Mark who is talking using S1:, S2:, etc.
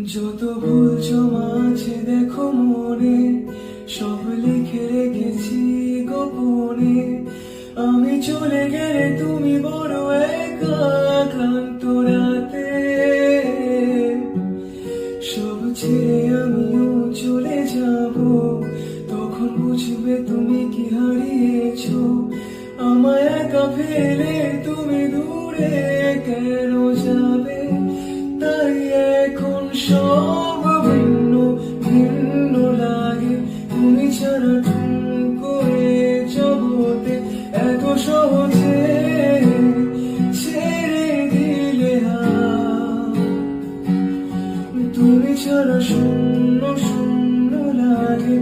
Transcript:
S1: যত ভুল জমা আছে দেখো মনে, সব লিখে রেখেছি গোপনে। আমি চলে গেলে তুমি বড় একা ক্লান্ত রাতে, সব ছেড়ে আমিও চলে যাব। তখন বুঝবে তুমি কি হারিয়েছো, আমায় একা ফেলে তুমি দূরে কেন যাবে। তাই এখন সব ভিন্ন ভিন্ন লাগে, তুমি ছাড়া করে জগতে এত সহজে ছেড়ে দিলে হাত। তুমি ছাড়া শূন্য শূন্য লাগে।